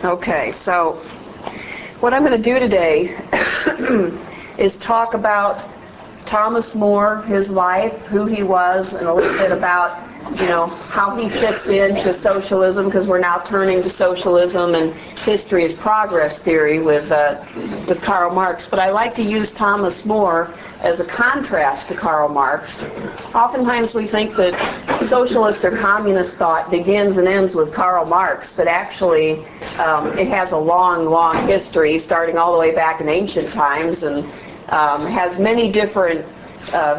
Okay, so what I'm going to do today is talk about Thomas More, his life, who he was, and a little bit about, how he fits into socialism, because we're now turning to socialism and history as progress theory with Karl Marx. But I like to use Thomas More as a contrast to Karl Marx. Oftentimes we think that socialist or communist thought begins and ends with Karl Marx, but actually it has a long, long history, starting all the way back in ancient times, and has many different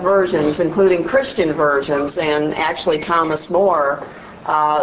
versions, including Christian versions. And actually Thomas More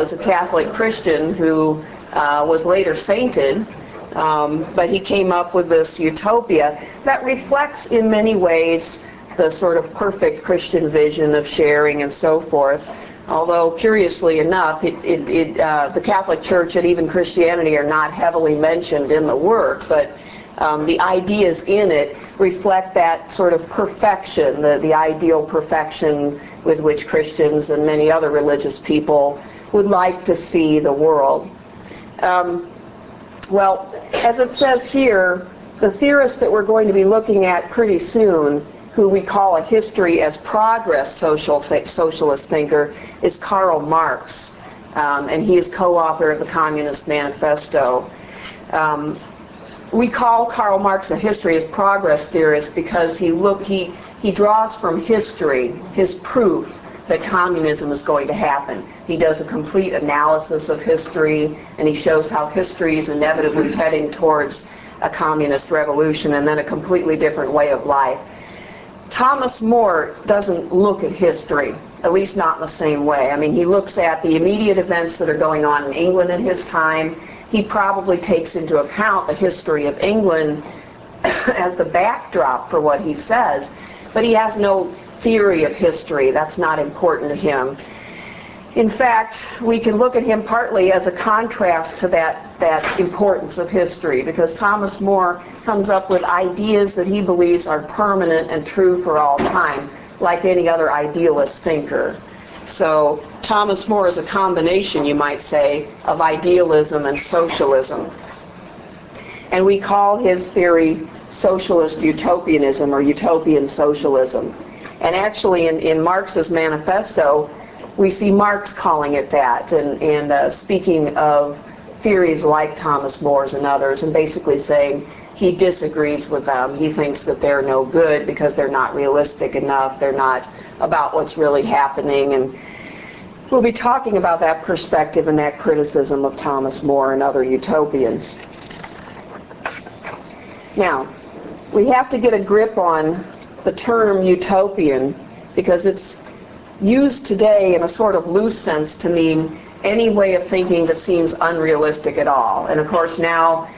is a Catholic Christian who was later sainted, but he came up with this utopia that reflects in many ways the sort of perfect Christian vision of sharing and so forth. Although, curiously enough, the Catholic Church and even Christianity are not heavily mentioned in the work, but the ideas in it reflect that sort of perfection, the ideal perfection with which Christians and many other religious people would like to see the world. Well, as it says here, the theorist that we're going to be looking at pretty soon, who we call a history as progress socialist thinker, is Karl Marx, and he is co-author of the Communist Manifesto. We call Karl Marx a history as progress theorist because he draws from history his proof that communism is going to happen. He does a complete analysis of history, and he shows how history is inevitably heading towards a communist revolution and then a completely different way of life. Thomas More doesn't look at history, at least not in the same way. I mean, he looks at the immediate events that are going on in England in his time. He probably takes into account the history of England as the backdrop for what he says, but he has no theory of history. That's not important to him. In fact, we can look at him partly as a contrast to that importance of history, because Thomas More comes up with ideas that he believes are permanent and true for all time, like any other idealist thinker. So Thomas More is a combination, you might say, of idealism and socialism. And we call his theory socialist utopianism or utopian socialism. And actually in Marx's manifesto, we see Marx calling it that, and speaking of theories like Thomas More's and others, and basically saying he disagrees with them. He thinks that they're no good because they're not realistic enough, they're not about what's really happening, and we'll be talking about that perspective and that criticism of Thomas More and other utopians. Now, we have to get a grip on the term utopian because it's used today in a sort of loose sense to mean any way of thinking that seems unrealistic at all. And of course now,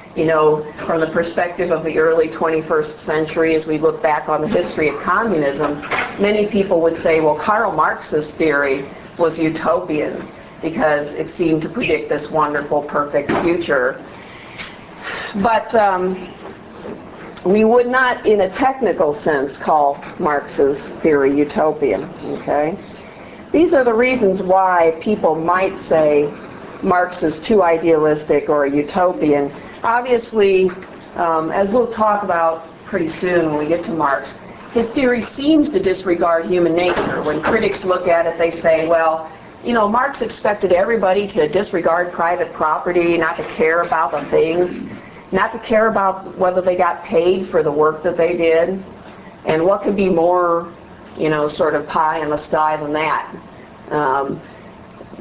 from the perspective of the early 21st century, as we look back on the history of communism, many people would say, well, Karl Marx's theory was utopian because it seemed to predict this wonderful, perfect future. But we would not, in a technical sense, call Marx's theory utopian, okay? These are the reasons why people might say Marx is too idealistic or a utopian. Obviously, as we'll talk about pretty soon when we get to Marx, his theory seems to disregard human nature. When critics look at it, they say, well, Marx expected everybody to disregard private property, not to care about the things, not to care about whether they got paid for the work that they did, and what could be more, sort of pie in the sky than that.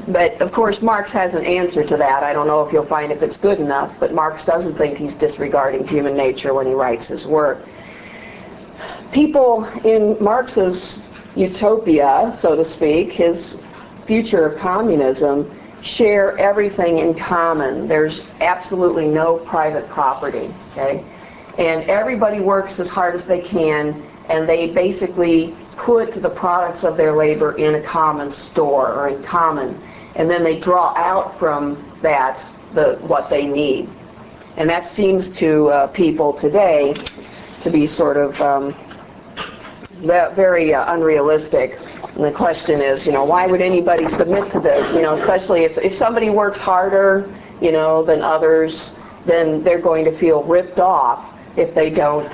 But of course Marx has an answer to that. I don't know if you'll find if it's good enough, but Marx doesn't think he's disregarding human nature when he writes his work. People in Marx's utopia, so to speak, his future of communism, share everything in common. There's absolutely no private property, okay? And everybody works as hard as they can, and they basically put the products of their labor in a common store or in common, and then they draw out from that what they need. And that seems to people today to be sort of very unrealistic. And the question is, why would anybody submit to this? Especially if somebody works harder, than others, then they're going to feel ripped off if they don't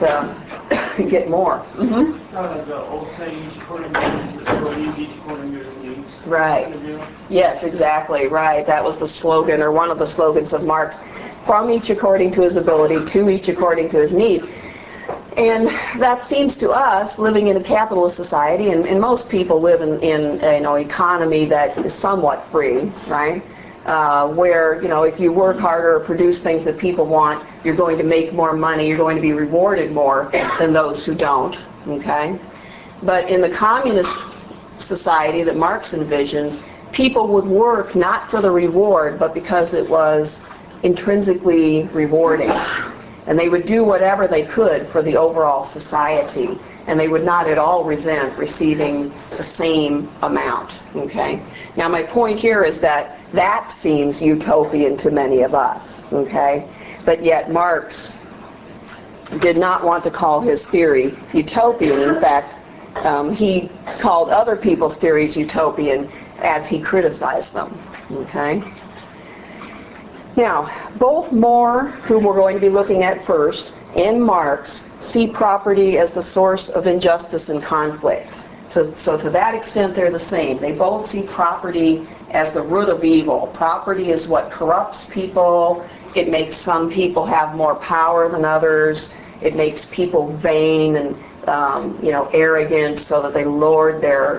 get more. The old saying, each according to his abilities, each according to his needs. Right. Kind of deal. Yes, exactly, right. That was the slogan, or one of the slogans of Marx. From each according to his ability, to each according to his need. And that seems to us, living in a capitalist society, and most people live in an economy that is somewhat free, right? Where, if you work harder or produce things that people want, you're going to make more money, you're going to be rewarded more than those who don't, okay? But in the communist society that Marx envisioned, people would work not for the reward, but because it was intrinsically rewarding. And they would do whatever they could for the overall society. And they would not at all resent receiving the same amount. Okay? Now my point here is that that seems utopian to many of us. Okay? But yet Marx did not want to call his theory utopian. In fact, he called other people's theories utopian as he criticized them. Okay? Now, both More, whom we're going to be looking at first, and Marx see property as the source of injustice and conflict. So to that extent, they're the same. They both see property as the root of evil. Property is what corrupts people. It makes some people have more power than others. It makes people vain and arrogant, so that they lord their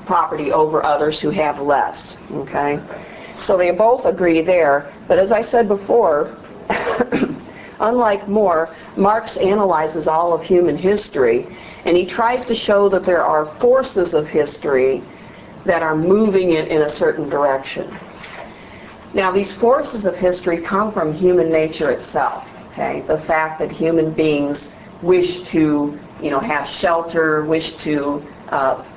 property over others who have less. Okay. So they both agree there. But as I said before, unlike More, Marx analyzes all of human history, and he tries to show that there are forces of history that are moving it in a certain direction. Now, these forces of history come from human nature itself. Okay, the fact that human beings wish to, have shelter, wish to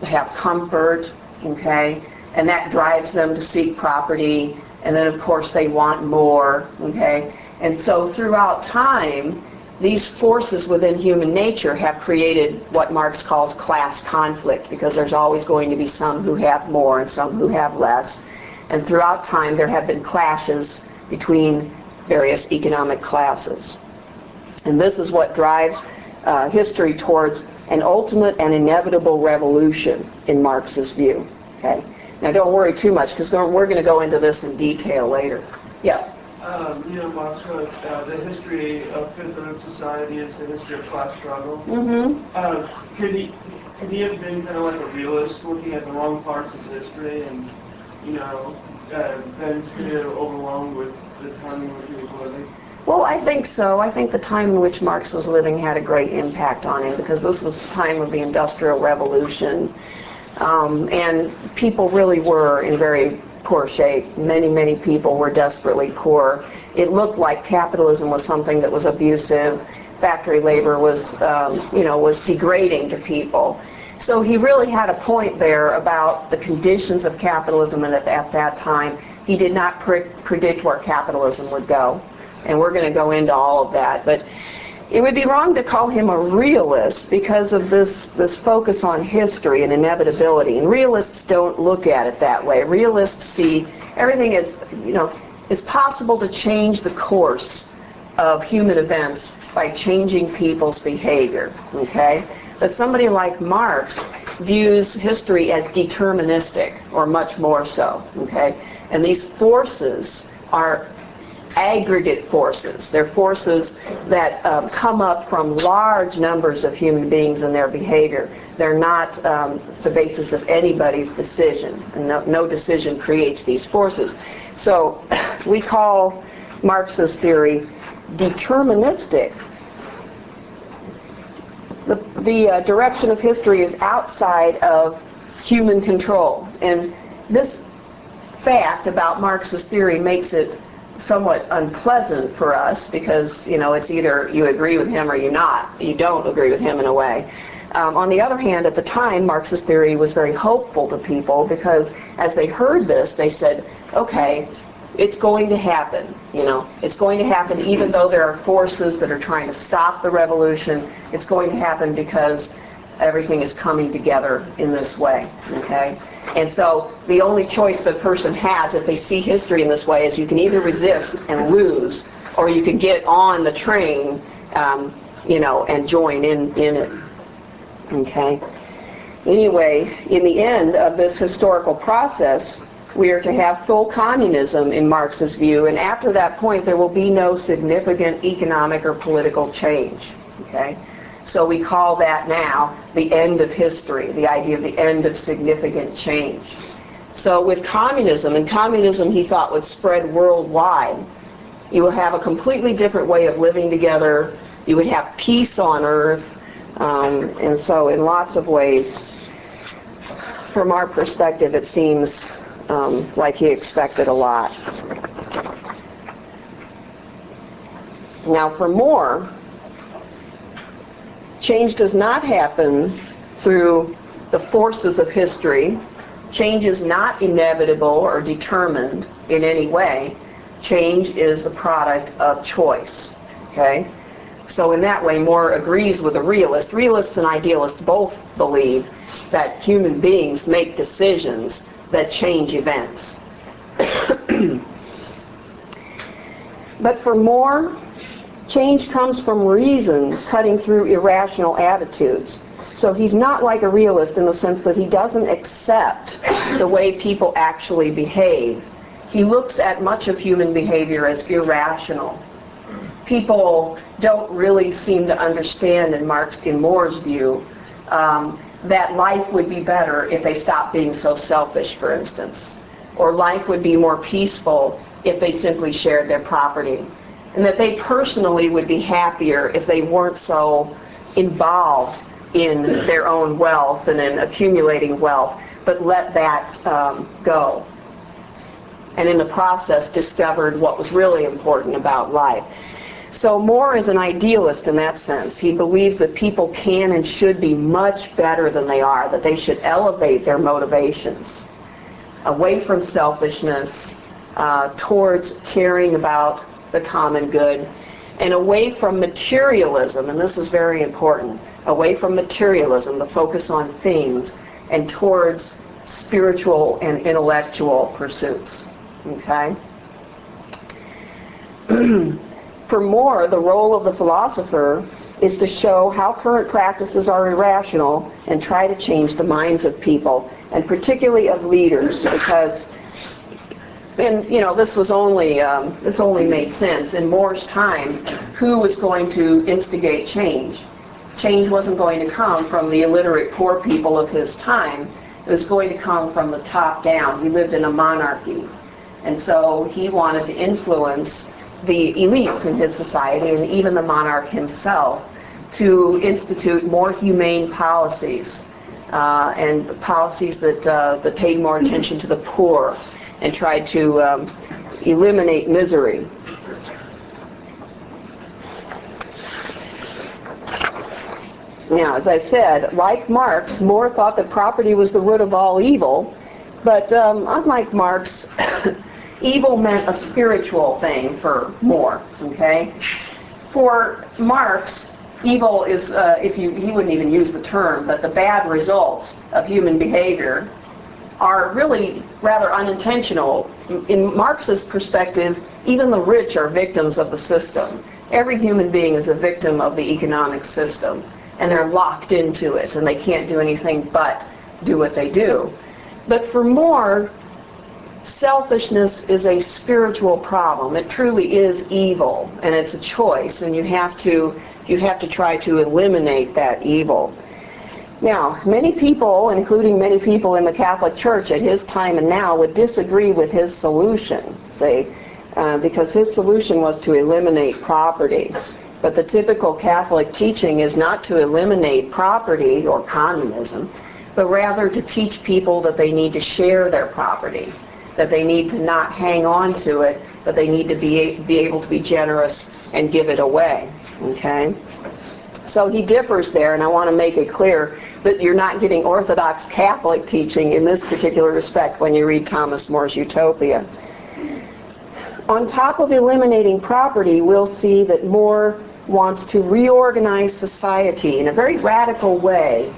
have comfort. Okay. And that drives them to seek property, and then of course they want more, okay? And so throughout time, these forces within human nature have created what Marx calls class conflict, because there's always going to be some who have more and some who have less. And throughout time there have been clashes between various economic classes. And this is what drives history towards an ultimate and inevitable revolution in Marx's view, okay? Now, don't worry too much, because we're going to go into this in detail later. Yeah? Marx wrote the history of Fifth Earth Society is the history of class struggle. Could he have been kind of like a realist, looking at the wrong parts of history and, been overwhelmed with the time in which he was living? Well, I think so. I think the time in which Marx was living had a great impact on him, because this was the time of the Industrial Revolution. And people really were in very poor shape. Many, many people were desperately poor. It looked like capitalism was something that was abusive. Factory labor was, was degrading to people. So he really had a point there about the conditions of capitalism, and at that time, he did not predict where capitalism would go. And we're going to go into all of that. But it would be wrong to call him a realist because of this focus on history and inevitability. And realists don't look at it that way. Realists see everything as, it's possible to change the course of human events by changing people's behavior, okay? But somebody like Marx views history as deterministic, or much more so, okay? And these forces are aggregate forces. They're forces that come up from large numbers of human beings and their behavior. They're not the basis of anybody's decision. And no decision creates these forces. So we call Marx's theory deterministic. The direction of history is outside of human control. And this fact about Marx's theory makes it somewhat unpleasant for us, because it's either you agree with him or you don't agree with him in a way. On the other hand, at the time, Marx's theory was very hopeful to people, because as they heard this, they said, okay, it's going to happen. It's going to happen even though there are forces that are trying to stop the revolution. It's going to happen because everything is coming together in this way, okay? And so the only choice the person has if they see history in this way is you can either resist and lose, or you can get on the train, you know, and join in it, okay? Anyway, in the end of this historical process, we are to have full communism in Marx's view, and after that point there will be no significant economic or political change, okay? So we call that now the end of history, the idea of the end of significant change. So with communism, and communism he thought would spread worldwide, you will have a completely different way of living together, you would have peace on earth, and so in lots of ways, from our perspective, it seems like he expected a lot. Now for More, change does not happen through the forces of history. Change is not inevitable or determined in any way. Change is a product of choice, okay? So in that way, More agrees with a realist. Realists and idealists both believe that human beings make decisions that change events. But for More, change comes from reason cutting through irrational attitudes. So he's not like a realist in the sense that he doesn't accept the way people actually behave. He looks at much of human behavior as irrational. People don't really seem to understand, in More's view, that life would be better if they stopped being so selfish, for instance. Or life would be more peaceful if they simply shared their property. And that they personally would be happier if they weren't so involved in their own wealth and in accumulating wealth, but let that go. And in the process discovered what was really important about life. So More is an idealist in that sense. He believes that people can and should be much better than they are, that they should elevate their motivations away from selfishness, towards caring about the common good, and away from materialism, and this is very important, away from materialism, the focus on things, and towards spiritual and intellectual pursuits, okay? For More, the role of the philosopher is to show how current practices are irrational and try to change the minds of people, and particularly of leaders, because, and you know, this only made sense in More's time. Who was going to instigate change? Change wasn't going to come from the illiterate poor people of his time. It was going to come from the top down. He lived in a monarchy, and so he wanted to influence the elites in his society, and even the monarch himself, to institute more humane policies, and policies that paid more attention to the poor and tried to eliminate misery. Now, as I said, like Marx, More thought that property was the root of all evil, but unlike Marx, evil meant a spiritual thing for More, okay? For Marx, evil is, he wouldn't even use the term, but the bad results of human behavior are really rather unintentional. In Marx's perspective, even the rich are victims of the system. Every human being is a victim of the economic system, and they're locked into it, and they can't do anything but do what they do. But for More, selfishness is a spiritual problem. It truly is evil, and it's a choice, and you have to try to eliminate that evil. Now, many people, including many people in the Catholic Church at his time and now, would disagree with his solution, because his solution was to eliminate property. But the typical Catholic teaching is not to eliminate property or communism, but rather to teach people that they need to share their property, that they need to not hang on to it, that they need to be able to be generous and give it away, okay? So he differs there, and I want to make it clear that you're not getting Orthodox Catholic teaching in this particular respect when you read Thomas More's Utopia. On top of eliminating property, we'll see that More wants to reorganize society in a very radical way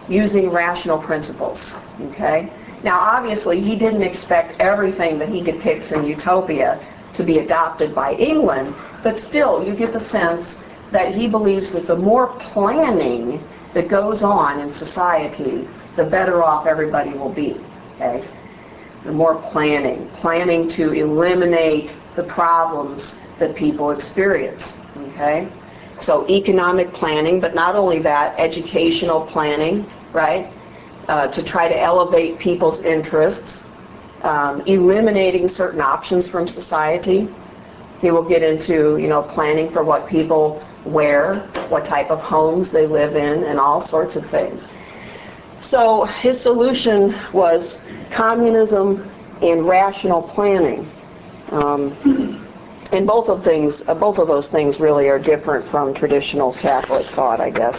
using rational principles. Okay? Now, obviously, he didn't expect everything that he depicts in Utopia to be adopted by England, but still, you get the sense that he believes that the more planning that goes on in society, the better off everybody will be. Okay? The more planning to eliminate the problems that people experience. Okay? So economic planning, but not only that, educational planning, right? To try to elevate people's interests, eliminating certain options from society. He will get into, planning for what people wear, what type of homes they live in, and all sorts of things. So his solution was communism and rational planning. And both of those things really are different from traditional Catholic thought, I guess.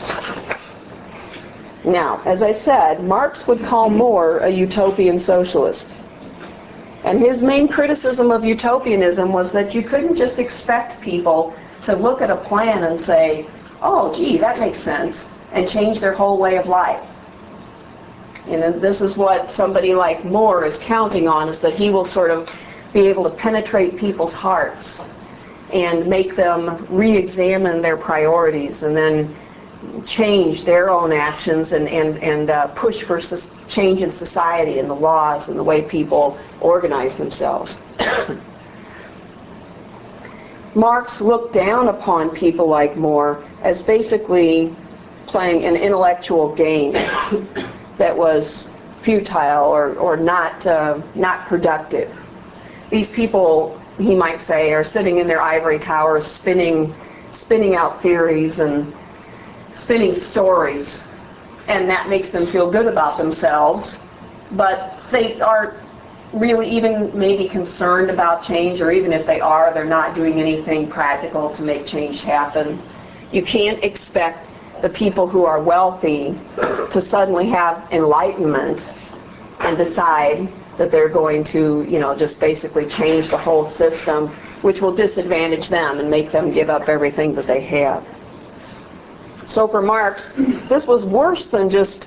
Now, as I said, Marx would call More a utopian socialist. And his main criticism of utopianism was that you couldn't just expect people to look at a plan and say, oh, gee, that makes sense, and change their whole way of life. And this is what somebody like More is counting on, is that he will sort of be able to penetrate people's hearts and make them re-examine their priorities and then change their own actions and push for change in society and the laws and the way people organize themselves. Marx looked down upon people like More as basically playing an intellectual game that was futile or not productive. These people, he might say, are sitting in their ivory towers spinning out theories and spinning stories, and that makes them feel good about themselves, but they aren't really even maybe concerned about change, or even if they are, they're not doing anything practical to make change happen. You can't expect the people who are wealthy to suddenly have enlightenment and decide that they're going to, just basically change the whole system, which will disadvantage them and make them give up everything that they have. So for Marx, this was worse than just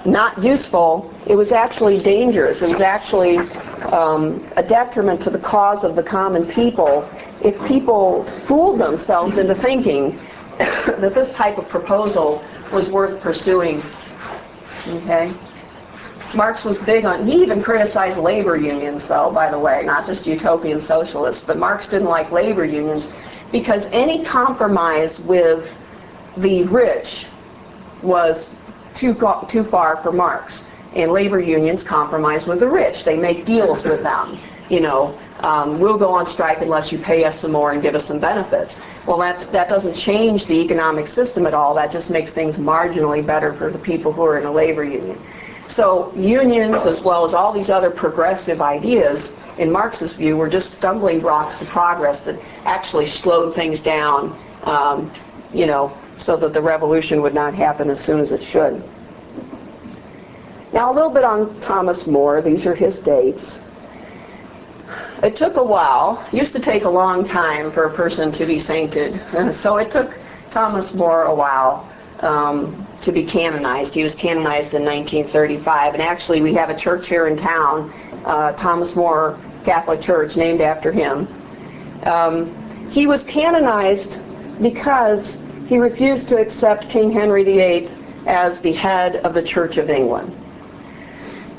not useful. It was actually dangerous. It was actually a detriment to the cause of the common people if people fooled themselves into thinking that this type of proposal was worth pursuing. Okay? Marx was big on, he even criticized labor unions, though, by the way, not just utopian socialists, but Marx didn't like labor unions because any compromise with the rich was too far for Marx. And labor unions compromise with the rich. They make deals with them. We'll go on strike unless you pay us some more and give us some benefits. Well, that doesn't change the economic system at all. That just makes things marginally better for the people who are in a labor union. So unions, as well as all these other progressive ideas, in Marx's view, were just stumbling blocks to progress that actually slowed things down, so that the revolution would not happen as soon as it should. Now, a little bit on Thomas More. These are his dates. It took a while. It used to take a long time for a person to be sainted. So it took Thomas More a while to be canonized. He was canonized in 1935. And actually, we have a church here in town, Thomas More Catholic Church, named after him. He was canonized because he refused to accept King Henry VIII as the head of the Church of England.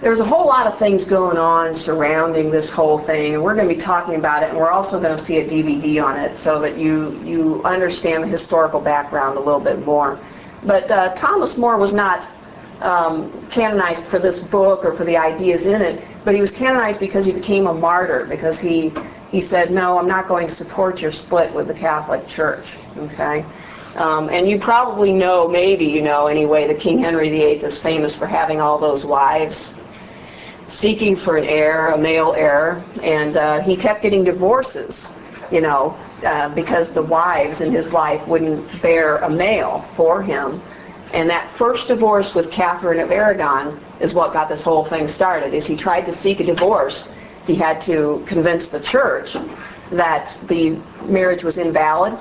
There's a whole lot of things going on surrounding this whole thing, and we're going to be talking about it, and we're also going to see a DVD on it so that you understand the historical background a little bit more. But Thomas More was not canonized for this book or for the ideas in it, but he was canonized because he became a martyr, because he said, no, I'm not going to support your split with the Catholic Church. Okay? And you probably know, maybe anyway, that King Henry VIII is famous for having all those wives, seeking for an heir, a male heir, and he kept getting divorces, because the wives in his life wouldn't bear a male for him. And that first divorce with Catherine of Aragon is what got this whole thing started. As he tried to seek a divorce, he had to convince the church that the marriage was invalid,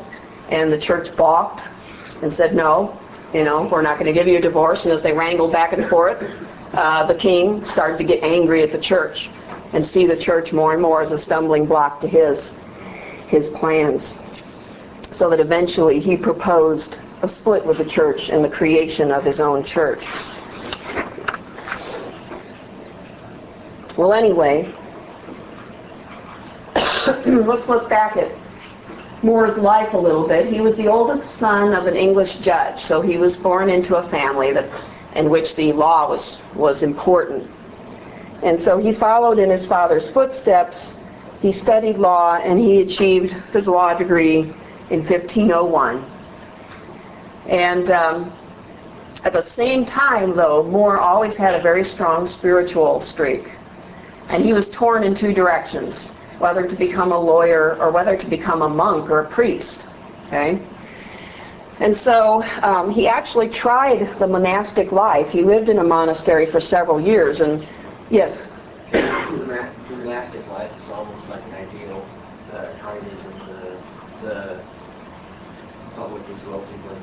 and the church balked and said, no, You know, we're not going to give you a divorce. And as they wrangled back and forth, the king started to get angry at the church and see the church more and more as a stumbling block to his plans. So that eventually he proposed a split with the church and the creation of his own church. Well, anyway, let's look back at More's life a little bit. He was the oldest son of an English judge, so he was born into a family in which the law was important. And so he followed in his father's footsteps. He studied law, and he achieved his law degree in 1501. And at the same time, though, More always had a very strong spiritual streak. And he was torn in two directions, whether to become a lawyer or whether to become a monk or a priest. Okay? And so he actually tried the monastic life. He lived in a monastery for several years. And yes? The monastic life is almost like an ideal. Communism, the public is wealthy, but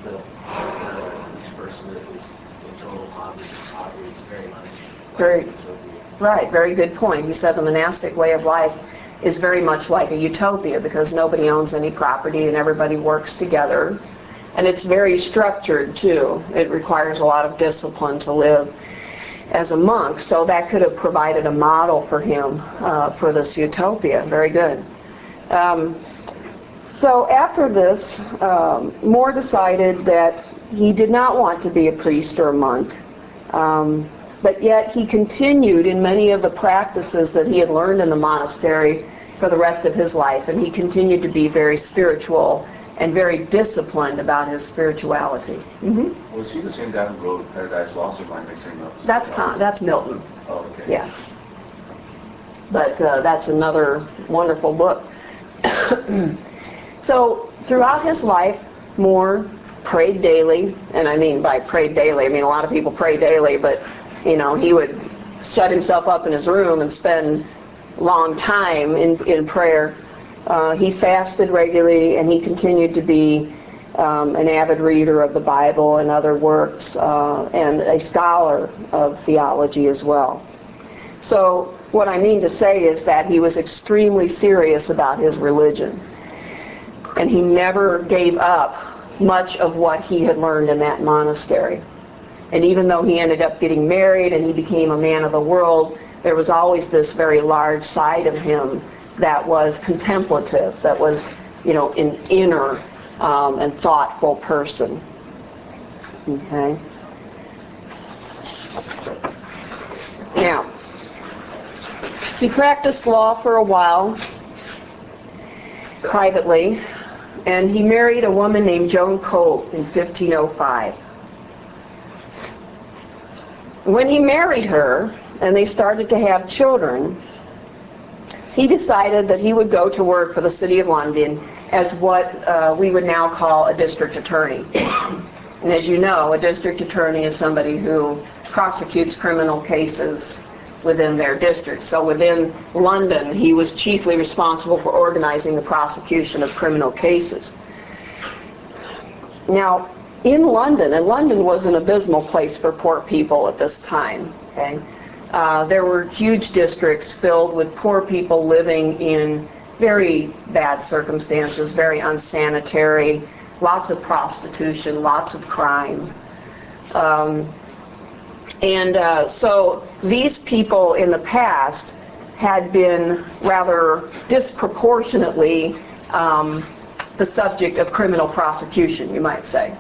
each person that is in total poverty is very much like Right, very good point. He said the monastic way of life is very much like a utopia because nobody owns any property and everybody works together. And it's very structured, too. It requires a lot of discipline to live as a monk, so that could have provided a model for him for this utopia. Very good. So after this, More decided that he did not want to be a priest or a monk. But yet he continued in many of the practices that he had learned in the monastery for the rest of his life, and he continued to be very spiritual and very disciplined about his spirituality. Mm-hmm. Was he the same guy who wrote Paradise Lost, or am I mixing up? That's Milton. Oh, okay. Yeah. But that's another wonderful book. So throughout his life, More prayed daily, and I mean by prayed daily, I mean a lot of people pray daily, but you know, he would shut himself up in his room and spend long time in prayer. He fasted regularly, and he continued to be an avid reader of the Bible and other works, and a scholar of theology as well. So what I mean to say is that he was extremely serious about his religion, and he never gave up much of what he had learned in that monastery. And even though he ended up getting married and he became a man of the world, there was always this very large side of him that was contemplative, that was, you know, an inner and thoughtful person. Okay? Now, he practiced law for a while, privately, and he married a woman named Joan Colt in 1505. When he married her, and they started to have children, he decided that he would go to work for the City of London as what we would now call a district attorney. And as you know, a district attorney is somebody who prosecutes criminal cases within their district. So within London, he was chiefly responsible for organizing the prosecution of criminal cases. Now, in London, and London was an abysmal place for poor people at this time, okay? There were huge districts filled with poor people living in very bad circumstances, very unsanitary, lots of prostitution, lots of crime. So these people in the past had been rather disproportionately the subject of criminal prosecution, you might say.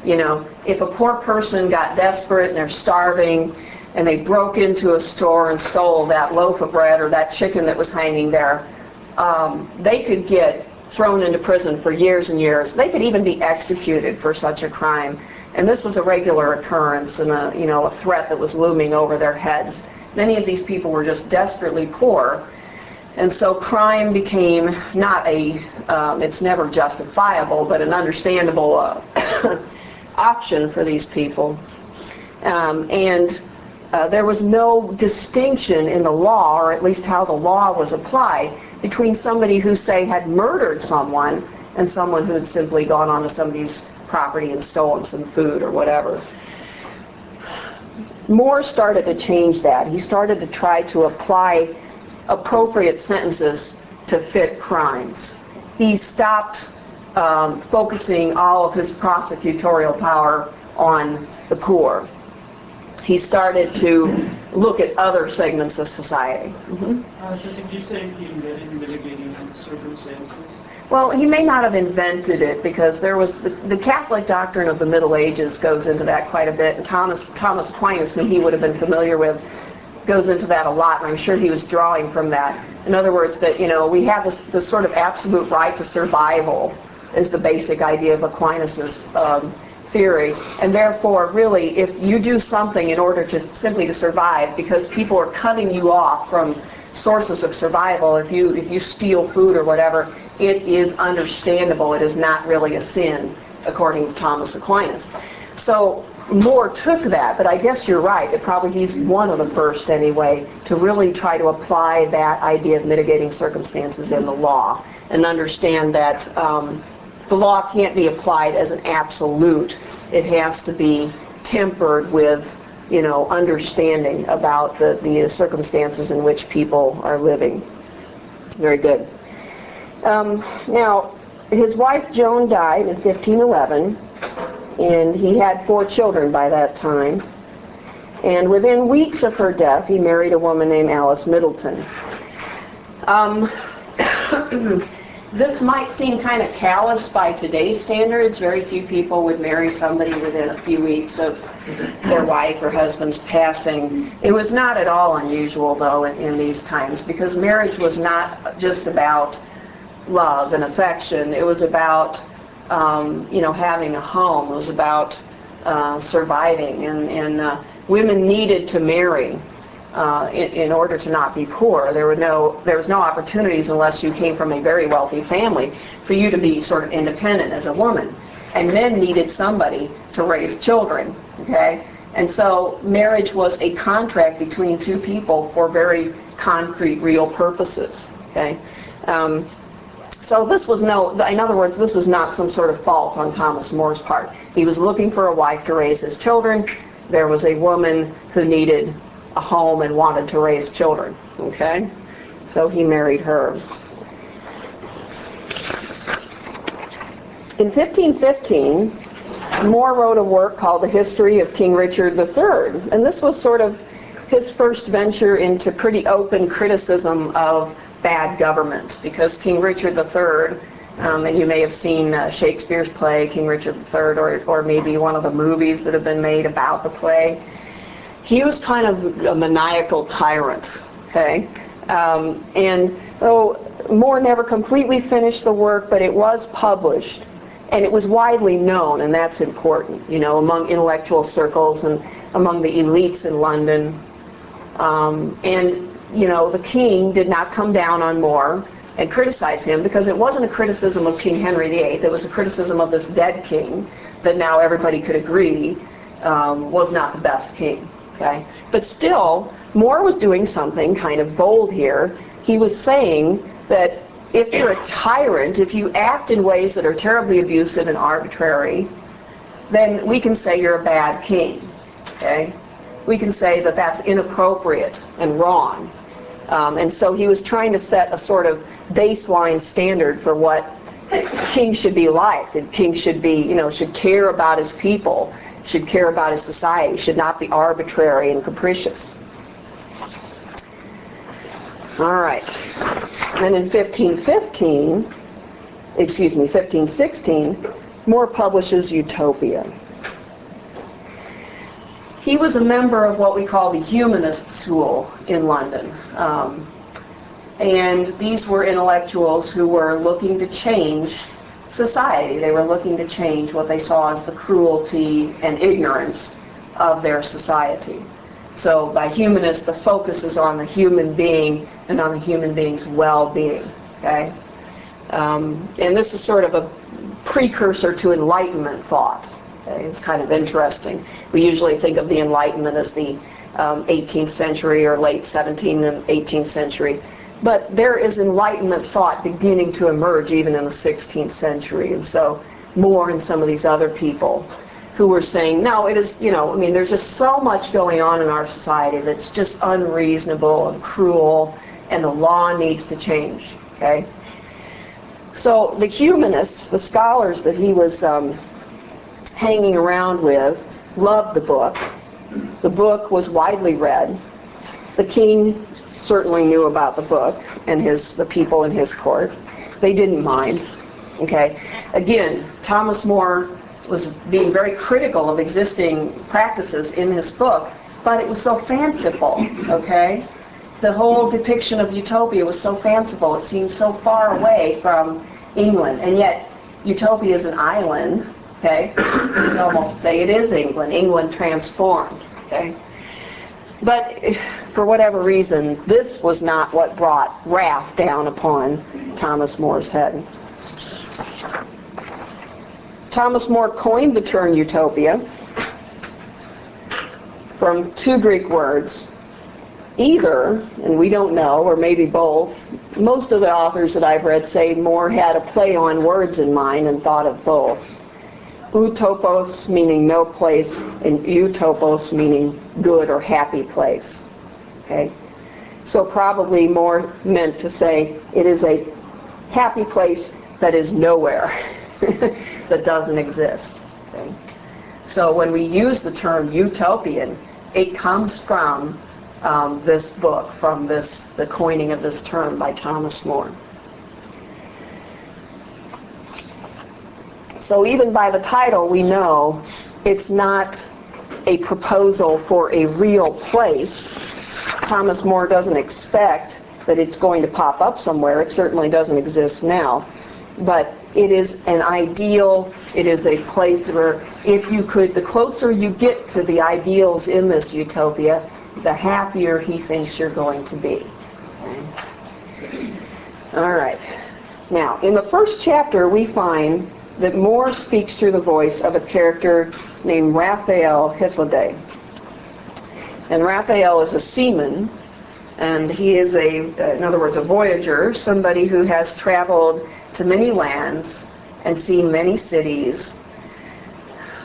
You know, if a poor person got desperate and they're starving and they broke into a store and stole that loaf of bread or that chicken that was hanging there, they could get thrown into prison for years and years. They could even be executed for such a crime. And this was a regular occurrence and a threat that was looming over their heads. Many of these people were just desperately poor. And so crime became not it's never justifiable, but an understandable option for these people. There was no distinction in the law, or at least how the law was applied, between somebody who, say, had murdered someone and someone who had simply gone on to some of these property and stolen some food or whatever. More started to change that. He started to try to apply appropriate sentences to fit crimes. He stopped focusing all of his prosecutorial power on the poor. He started to look at other segments of society. So did you say he invented mitigating circumstances? Well, he may not have invented it, because there was the Catholic doctrine of the Middle Ages goes into that quite a bit, and Thomas Aquinas, whom he would have been familiar with, goes into that a lot, and I'm sure he was drawing from that. In other words, that, you know, we have this sort of absolute right to survival is the basic idea of Aquinas's theory, and therefore, really, if you do something in order to simply to survive, because people are cutting you off from sources of survival, if you steal food or whatever, it is understandable. It is not really a sin, according to Thomas Aquinas. So More took that, but I guess you're right. He's one of the first, anyway, to really try to apply that idea of mitigating circumstances in the law and understand that the law can't be applied as an absolute. It has to be tempered with, understanding about the circumstances in which people are living. Very good. Now, his wife Joan died in 1511, and he had 4 children by that time. And within weeks of her death, he married a woman named Alice Middleton. This might seem kind of callous by today's standards. Very few people would marry somebody within a few weeks of their wife or husband's passing. It was not at all unusual, though, in these times, because marriage was not just about love and affection. It was about, having a home. It was about surviving, and women needed to marry in order to not be poor. There was no opportunities unless you came from a very wealthy family for you to be sort of independent as a woman. And men needed somebody to raise children, okay? And so marriage was a contract between 2 people for very concrete, real purposes, okay? So this was in other words, this was not some sort of fault on Thomas More's part. He was looking for a wife to raise his children. There was a woman who needed a home and wanted to raise children, okay? So he married her. In 1515, More wrote a work called The History of King Richard III, and this was sort of his first venture into pretty open criticism of bad government, because King Richard III, and you may have seen Shakespeare's play, King Richard III, or maybe one of the movies that have been made about the play. He was kind of a maniacal tyrant, okay? And though More never completely finished the work, but it was published, and it was widely known, and that's important, among intellectual circles and among the elites in London. The king did not come down on More and criticize him, because it wasn't a criticism of King Henry VIII. It was a criticism of this dead king that now everybody could agree was not the best king. Okay? But still, More was doing something kind of bold here. He was saying that if you're a tyrant, if you act in ways that are terribly abusive and arbitrary, then we can say you're a bad king. Okay? We can say that that's inappropriate and wrong. And so he was trying to set a sort of baseline standard for what kings should be like. That kings should be, should care about his people, should care about his society, should not be arbitrary and capricious. All right. And in 1516, More publishes Utopia. He was a member of what we call the humanist school in London. And these were intellectuals who were looking to change society. They were looking to change what they saw as the cruelty and ignorance of their society. So by humanist, the focus is on the human being and on the human being's well-being. Okay? And this is sort of a precursor to Enlightenment thought. Okay? It's kind of interesting. We usually think of the Enlightenment as the 18th century or late 17th and 18th century. But there is Enlightenment thought beginning to emerge even in the 16th century. And so More and some of these other people who were saying, no, it is, I mean, there's just so much going on in our society that's just unreasonable and cruel, and the law needs to change, okay? So the humanists, the scholars that he was hanging around with, loved the book. The book was widely read. The king certainly knew about the book and the people in his court. They didn't mind, okay? Again, Thomas More was being very critical of existing practices in his book, but it was so fanciful, okay? The whole depiction of utopia was so fanciful. It seemed so far away from England, and yet utopia is an island, okay? You can almost say it is England, England transformed, okay? But for whatever reason, this was not what brought wrath down upon Thomas More's head. Thomas More coined the term utopia from two Greek words, either, and we don't know, or maybe both. Most of the authors that I've read say More had a play on words in mind and thought of both. Utopos meaning no place, and utopos meaning good or happy place. Okay? So probably More meant to say it is a happy place that is nowhere, that doesn't exist. Okay? So when we use the term utopian, it comes from this book, from the coining of this term by Thomas More. So even by the title, we know it's not a proposal for a real place. Thomas More doesn't expect that it's going to pop up somewhere. It certainly doesn't exist now. But it is an ideal, it is a place where the closer you get to the ideals in this utopia, the happier he thinks you're going to be. Okay. All right. Now, in the first chapter, we find that More speaks through the voice of a character named Raphael Hythloday. And Raphael is a seaman, and he is in other words, a voyager, somebody who has traveled to many lands and seen many cities.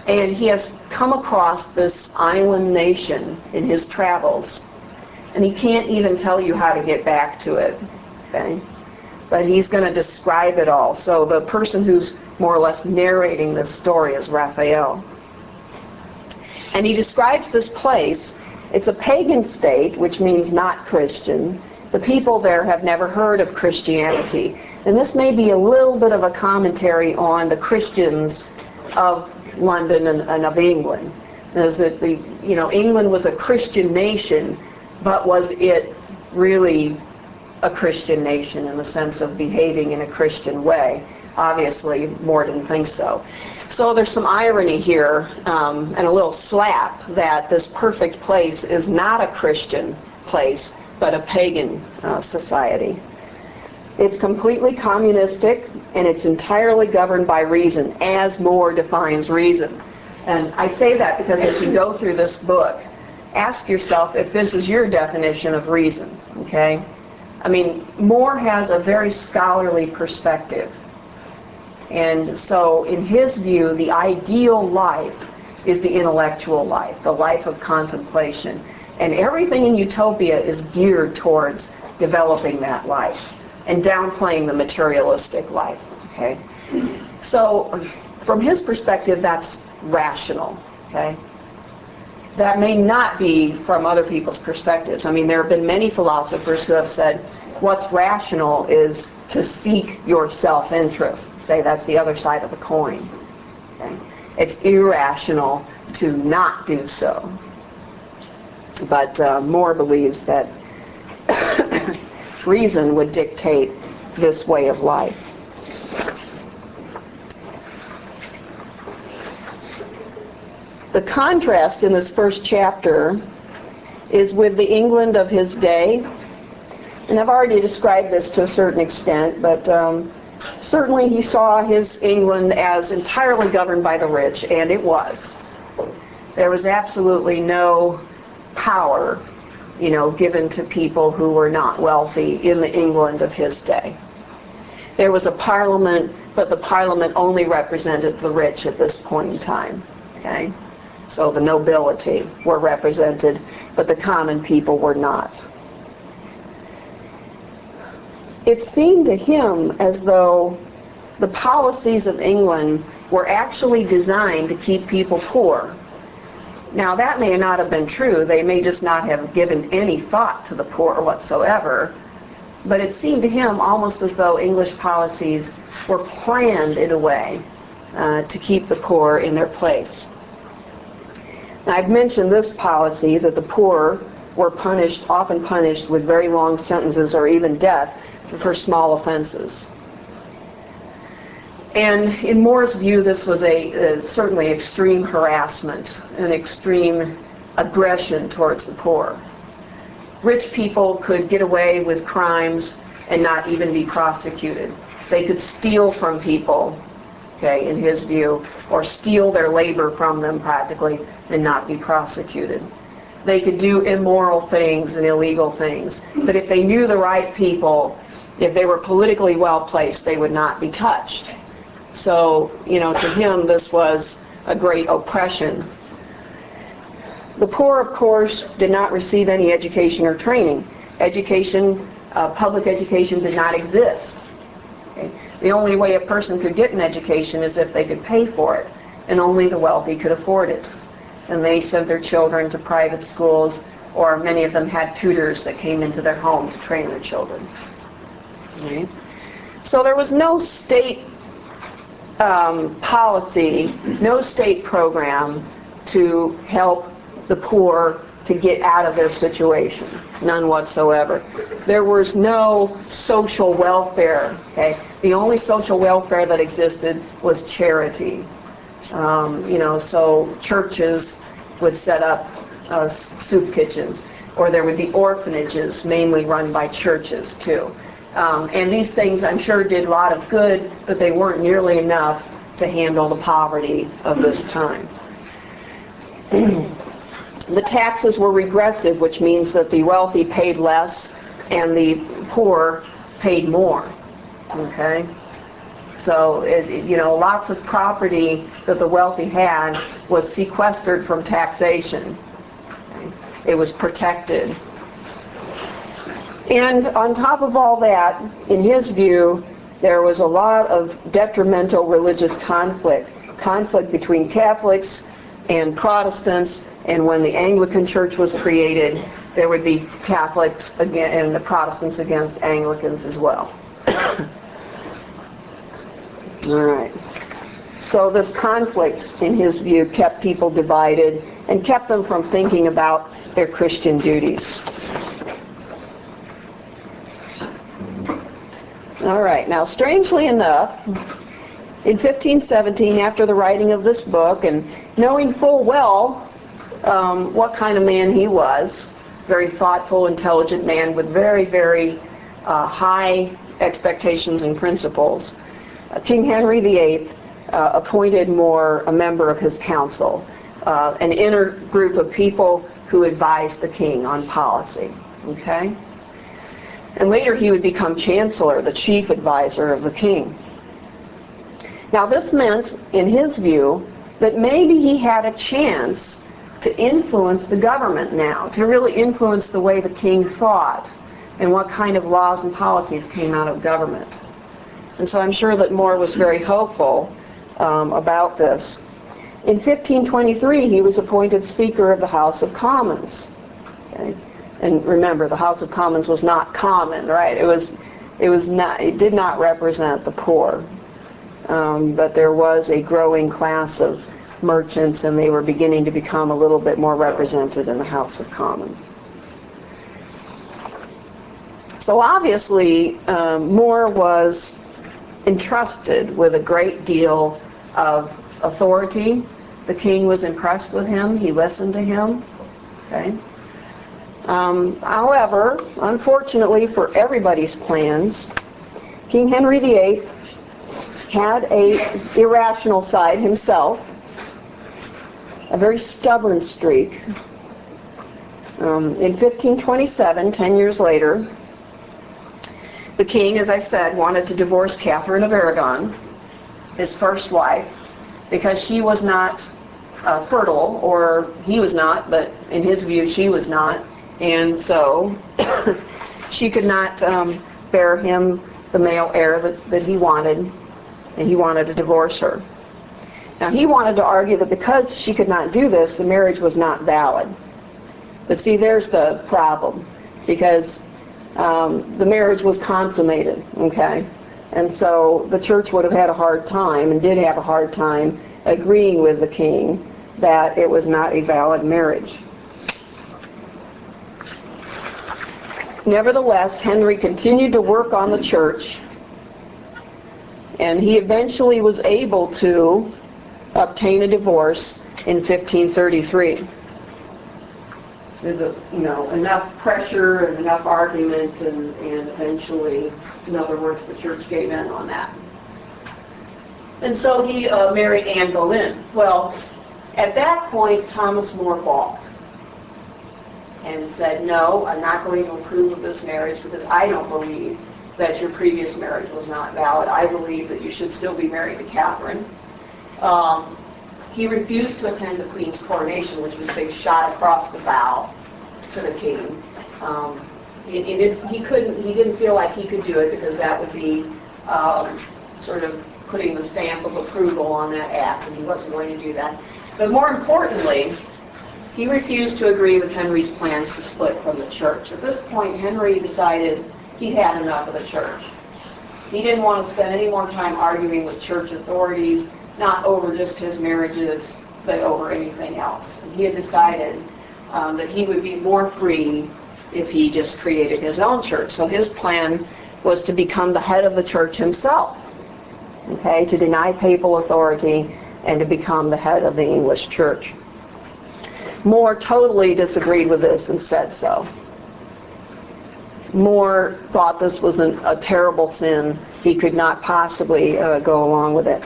And he has come across this island nation in his travels, and he can't even tell you how to get back to it, okay? But he's going to describe it all. So the person who's more or less narrating this story is Raphael. And he describes this place. It's a pagan state, which means not Christian. The people there have never heard of Christianity. And this may be a little bit of a commentary on the Christians of London and of England. Is that England was a Christian nation, but was it really a Christian nation in the sense of behaving in a Christian way? Obviously, More didn't think so. So there's some irony here and a little slap that this perfect place is not a Christian place, but a pagan society. It's completely communistic, and it's entirely governed by reason, as More defines reason. And I say that because as you go through this book, ask yourself if this is your definition of reason, okay? I mean, More has a very scholarly perspective. And so in his view, the ideal life is the intellectual life, the life of contemplation. And everything in utopia is geared towards developing that life and downplaying the materialistic life, okay? So from his perspective, that's rational, okay? That may not be from other people's perspectives. I mean, there have been many philosophers who have said what's rational is to seek your self-interest. Say that's the other side of the coin. Okay? It's irrational to not do so. But More believes that reason would dictate this way of life. The contrast in this first chapter is with the England of his day. And I've already described this to a certain extent, but certainly he saw his England as entirely governed by the rich, and it was. There was absolutely no power, given to people who were not wealthy in the England of his day. There was a parliament but the Parliament only represented the rich at this point in time. Okay? So the nobility were represented, but the common people were not. It seemed to him as though the policies of England were actually designed to keep people poor. Now, that may not have been true. They may just not have given any thought to the poor whatsoever. But it seemed to him almost as though English policies were planned in a way to keep the poor in their place. Now, I've mentioned this policy that the poor were punished, often punished with very long sentences or even death for small offenses. And in More's view, this was certainly extreme harassment and extreme aggression towards the poor. Rich people could get away with crimes and not even be prosecuted. They could steal from people, okay, in his view, or steal their labor from them practically and not be prosecuted. They could do immoral things and illegal things, but if they knew the right people, if they were politically well placed, they would not be touched. So, to him, this was a great oppression. The poor, of course, did not receive any education or training. Public education did not exist. Okay? The only way a person could get an education is if they could pay for it, and only the wealthy could afford it. And they sent their children to private schools, or many of them had tutors that came into their home to train their children. Okay? So there was no state policy, no state program to help the poor to get out of their situation. None whatsoever. There was no social welfare. Okay? The only social welfare that existed was charity. So churches would set up soup kitchens, or there would be orphanages, mainly run by churches too. And these things, I'm sure, did a lot of good, but they weren't nearly enough to handle the poverty of this time. The taxes were regressive, which means that the wealthy paid less and the poor paid more. Okay? So, lots of property that the wealthy had was sequestered from taxation. Okay? It was protected. And on top of all that, in his view, there was a lot of detrimental religious conflict between Catholics and Protestants, and when the Anglican Church was created, there would be Catholics and the Protestants against Anglicans as well. All right. So this conflict, in his view, kept people divided and kept them from thinking about their Christian duties. All right. Now, strangely enough, in 1517, after the writing of this book, and knowing full well what kind of man he was, very thoughtful, intelligent man with very, very high expectations and principles, King Henry VIII appointed More a member of his council, an inner group of people who advised the king on policy. Okay? And later he would become chancellor, the chief advisor of the king. Now this meant, in his view, that maybe he had a chance to influence the government now, to really influence the way the king thought and what kind of laws and policies came out of government. And so I'm sure that More was very hopeful about this. In 1523, he was appointed Speaker of the House of Commons. Okay? And remember, the House of Commons was not common, right? It did not represent the poor. But there was a growing class of merchants, and they were beginning to become a little bit more represented in the House of Commons. So obviously, More was entrusted with a great deal of authority. The king was impressed with him. He listened to him. Okay? However, unfortunately for everybody's plans, King Henry VIII had an irrational side himself, a very stubborn streak. In 1527, 10 years later, the king, as I said, wanted to divorce Catherine of Aragon, his first wife, because she was not fertile, or he was not, but in his view she was not, and so she could not bear him the male heir that he wanted, and he wanted to divorce her. Now he wanted to argue that because she could not do this, the marriage was not valid. But see, there's the problem, because the marriage was consummated, okay? And so the church would have had a hard time, and did have a hard time, agreeing with the king that it was not a valid marriage. Nevertheless, Henry continued to work on the church, and he eventually was able to obtain a divorce in 1533. There's enough pressure and enough argument, and eventually, in other words, the church gave in on that. And so he married Anne Boleyn. Well, at that point, Thomas More balked and said, no, I'm not going to approve of this marriage because I don't believe that your previous marriage was not valid. I believe that you should still be married to Catherine. He refused to attend the Queen's coronation, which was a big shot across the bow to the king. He didn't feel like he could do it because that would be sort of putting the stamp of approval on that act, and he wasn't going to do that. But more importantly, he refused to agree with Henry's plans to split from the church. At this point, Henry decided he'd had enough of the church. He didn't want to spend any more time arguing with church authorities, not over just his marriages, but over anything else. And he had decided that he would be more free if he just created his own church. So his plan was to become the head of the church himself, okay, to deny papal authority and to become the head of the English church. More totally disagreed with this and said so. More thought this was a terrible sin. He could not possibly go along with it.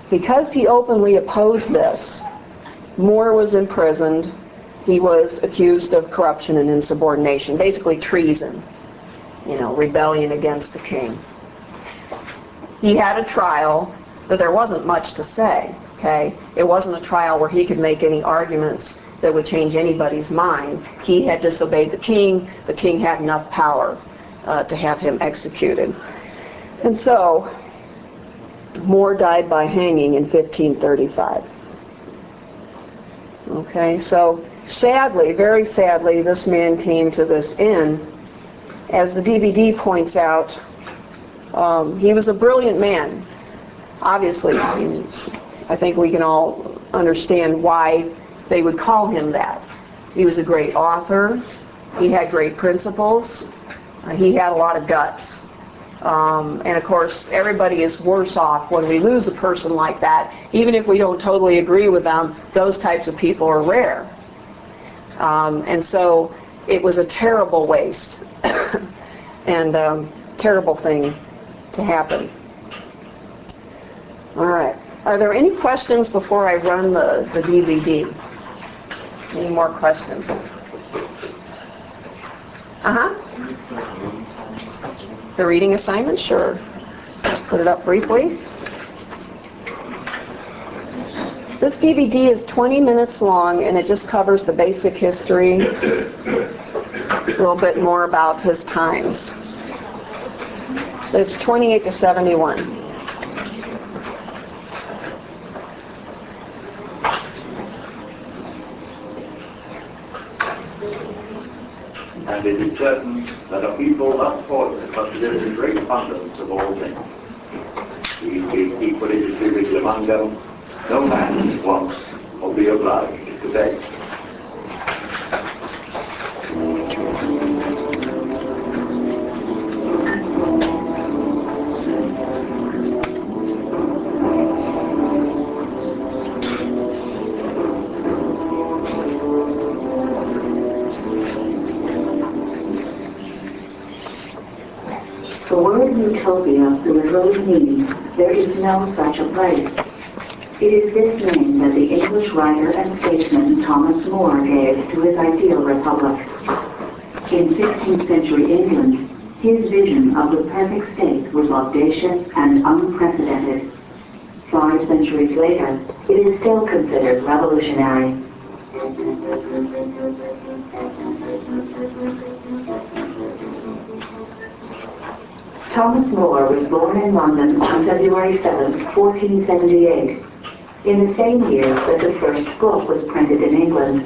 Because he openly opposed this, More was imprisoned. He was accused of corruption and insubordination, basically treason, rebellion against the king. He had a trial, but there wasn't much to say, okay? It wasn't a trial where he could make any arguments that would change anybody's mind. He had disobeyed the king. The king had enough power to have him executed. And so, More died by hanging in 1535. Okay, so sadly, very sadly, this man came to this end. As the DVD points out, he was a brilliant man. Obviously, I think we can all understand why they would call him that. He was a great author. He had great principles. He had a lot of guts. And of course, everybody is worse off when we lose a person like that. Even if we don't totally agree with them, those types of people are rare. And so it was a terrible waste and terrible thing to happen. All right. Are there any questions before I run the DVD? Any more questions? The reading assignment? Sure. Let's put it up briefly. This DVD is 20 minutes long, and it just covers the basic history, a little bit more about his times. So it's 28 to 71. And it is certain that a people thus fortunate must possess a great abundance of all things. These being equally distributed among them, no man wants or be obliged to beg. The word utopia literally means there is no such a place. It is this name that the English writer and statesman Thomas More gave to his ideal republic. In 16th century England, his vision of the perfect state was audacious and unprecedented. 5 centuries later, it is still considered revolutionary. Thomas More was born in London on February 7, 1478, in the same year that the first book was printed in England.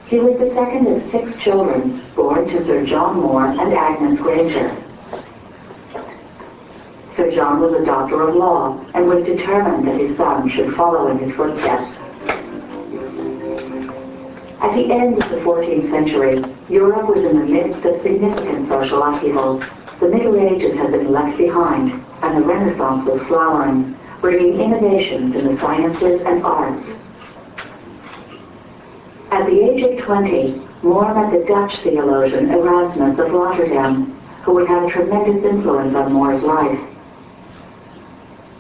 He was the second of 6 children born to Sir John More and Agnes Granger. Sir John was a doctor of law and was determined that his son should follow in his footsteps. At the end of the 14th century, Europe was in the midst of significant social upheaval. The Middle Ages had been left behind, and the Renaissance was flowering, bringing innovations in the sciences and arts. At the age of 20, More met the Dutch theologian Erasmus of Rotterdam, who would have a tremendous influence on More's life.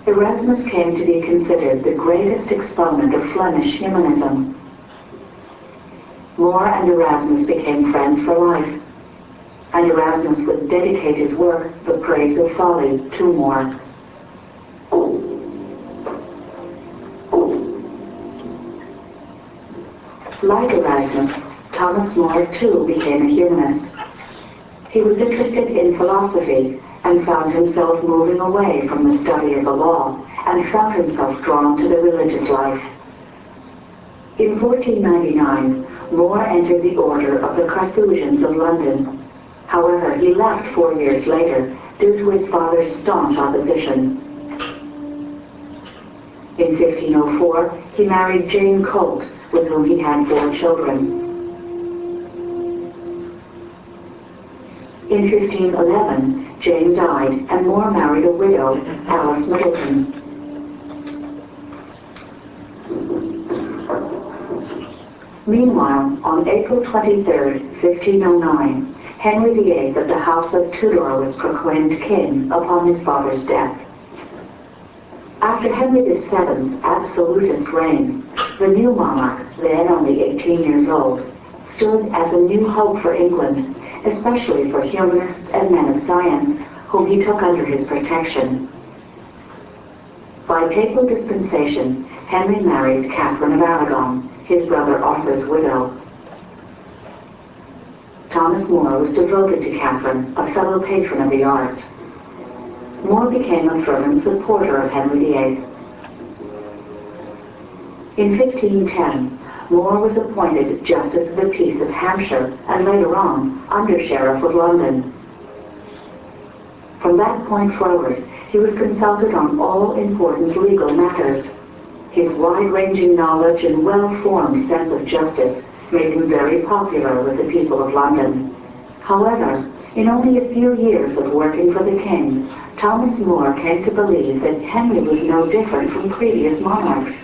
Erasmus came to be considered the greatest exponent of Flemish humanism. More and Erasmus became friends for life, and Erasmus would dedicate his work, The Praise of Folly, to More. Like Erasmus, Thomas More too became a humanist. He was interested in philosophy and found himself moving away from the study of the law and felt himself drawn to the religious life. In 1499, More entered the order of the Carthusians of London. However, he left 4 years later due to his father's staunch opposition. In 1504, he married Jane Colt, with whom he had 4 children. In 1511, Jane died, and More married a widow, Alice Middleton. Meanwhile, on April 23, 1509, Henry VIII of the House of Tudor was proclaimed king upon his father's death. After Henry VII's absolutist reign, the new monarch, then only 18 years old, stood as a new hope for England, especially for humanists and men of science, whom he took under his protection. By papal dispensation, Henry married Catherine of Aragon, his brother Arthur's widow. Thomas More was devoted to Catherine, a fellow patron of the arts. More became a fervent supporter of Henry VIII. In 1510, More was appointed Justice of the Peace of Hampshire and later on Under-Sheriff of London. From that point forward, he was consulted on all important legal matters. His wide-ranging knowledge and well-formed sense of justice made him very popular with the people of London. However, in only a few years of working for the king, Thomas More came to believe that Henry was no different from previous monarchs.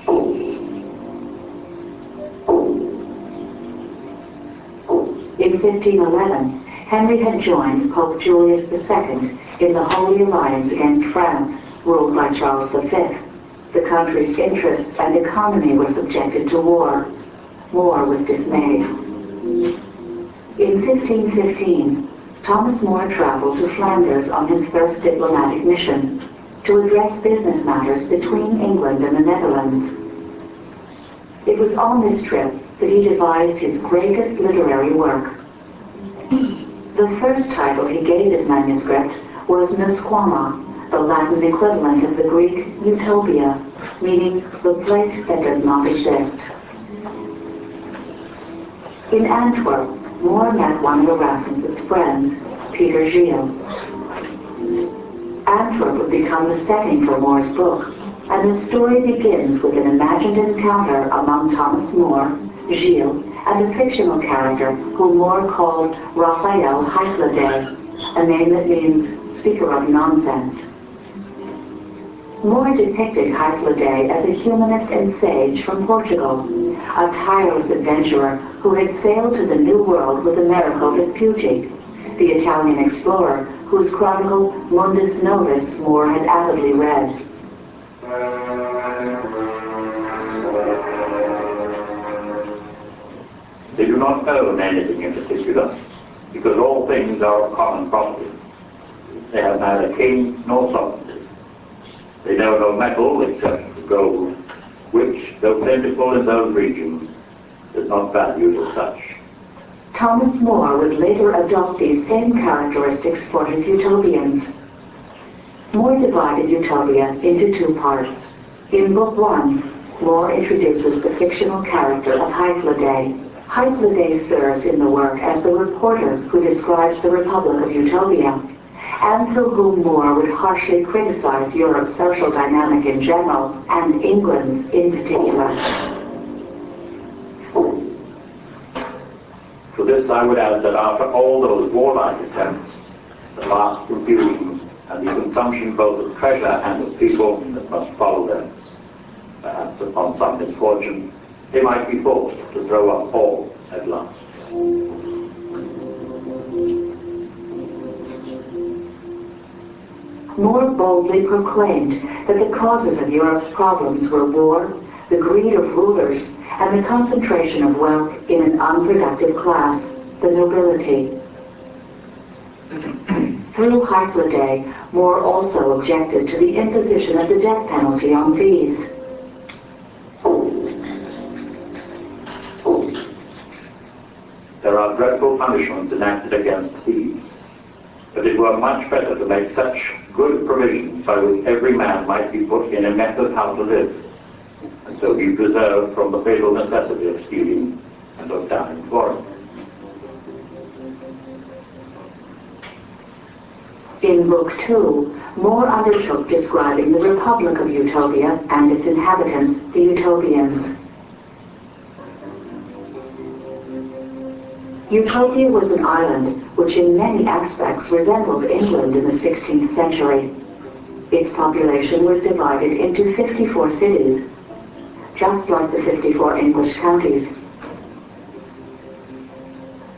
In 1511, Henry had joined Pope Julius II in the Holy Alliance against France, ruled by Charles V. The country's interests and economy were subjected to war. More was dismayed. In 1515, Thomas More traveled to Flanders on his first diplomatic mission to address business matters between England and the Netherlands. It was on this trip that he devised his greatest literary work. The first title he gave his manuscript was Nusquama, the Latin equivalent of the Greek utopia, meaning the place that does not exist. In Antwerp, More met one of Erasmus's friends, Peter Gilles. Antwerp would become the setting for More's book, and the story begins with an imagined encounter among Thomas More, Gilles, and a fictional character whom More called Raphael Hyphlide, a name that means speaker of nonsense. More depicted Hyphlide as a humanist and sage from Portugal, a tireless adventurer who had sailed to the New World with Amerigo Vespucci, the Italian explorer whose chronicle Mundus Novus More had avidly read. They do not own anything in particular, because all things are common property. They have neither king nor sovereignty. They know no metal except gold, which, though plentiful in those regions, is not valued as such. Thomas More would later adopt these same characteristics for his utopians. More divided Utopia into two parts. In Book 1, More introduces the fictional character of Hyperion. Hyperion serves in the work as the reporter who describes the Republic of Utopia, and through whom More would harshly criticize Europe's social dynamic in general, and England's in particular. To this I would add that after all those warlike attempts, the vast confusion, and the consumption both of treasure and of people that must follow them, perhaps upon some misfortune, they might be forced to throw up all at last. More boldly proclaimed that the causes of Europe's problems were war, the greed of rulers, and the concentration of wealth in an unproductive class, the nobility. Through Hyperion, More also objected to the imposition of the death penalty on thieves. There are dreadful punishments enacted against thieves, but it were much better to make such good provisions by which every man might be put in a method how to live, and so be preserved from the fatal necessity of stealing and of dying for it. In Book 2, More undertook describing the Republic of Utopia and its inhabitants, the Utopians. Utopia was an island which in many aspects resembled England in the 16th century. Its population was divided into 54 cities, just like the 54 English counties.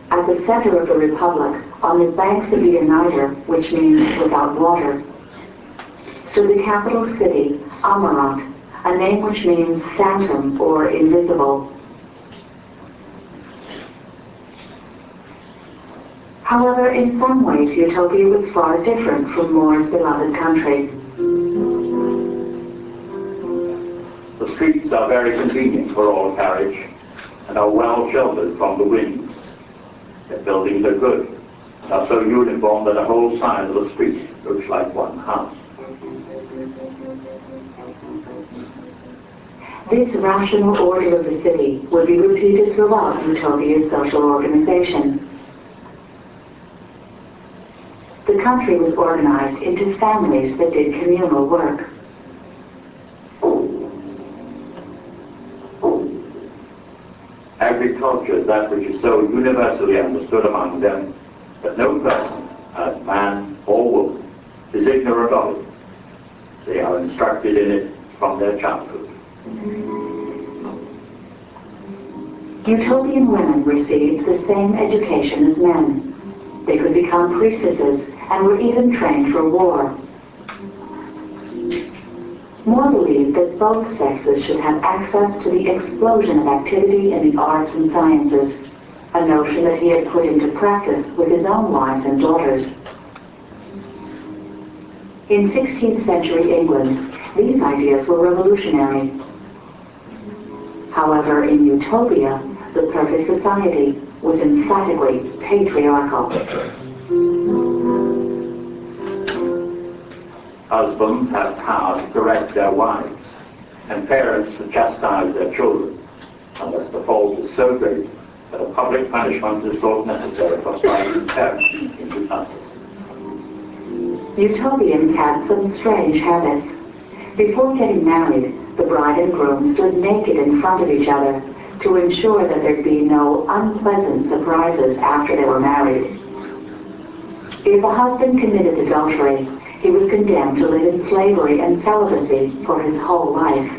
At the center of the Republic, on the banks of the Niger, which means without water, stood the capital city, Amarat, a name which means phantom or invisible. However, in some ways, Utopia was far different from More's beloved country. The streets are very convenient for all carriage and are well sheltered from the winds. The buildings are good and are so uniform that a whole side of the street looks like one house. This rational order of the city would be repeated throughout Utopia's social organization. The country was organized into families that did communal work. Agriculture is that which is so universally understood among them that no person, as man or woman, is ignorant of it. They are instructed in it from their childhood. Utopian women received the same education as men. They could become priestesses and were even trained for war. More believed that both sexes should have access to the explosion of activity in the arts and sciences, a notion that he had put into practice with his own wives and daughters. In 16th century England, these ideas were revolutionary. However, in Utopia, the perfect society was emphatically patriarchal. Husbands have power to correct their wives, and parents to chastise their children, unless the fault is so great that a public punishment is thought necessary for striking parents into justice. Utopians had some strange habits. Before getting married, the bride and groom stood naked in front of each other to ensure that there'd be no unpleasant surprises after they were married. If a husband committed adultery, he was condemned to live in slavery and celibacy for his whole life.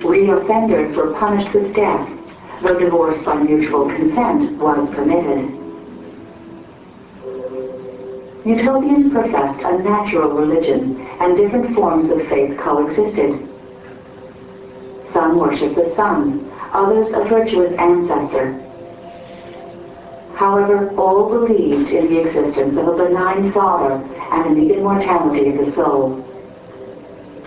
Reoffenders were punished with death, though divorce by mutual consent was permitted. Utopians professed a natural religion, and different forms of faith coexisted. Some worshipped the sun, others a virtuous ancestor. However, all believed in the existence of a benign Father and in the immortality of the soul.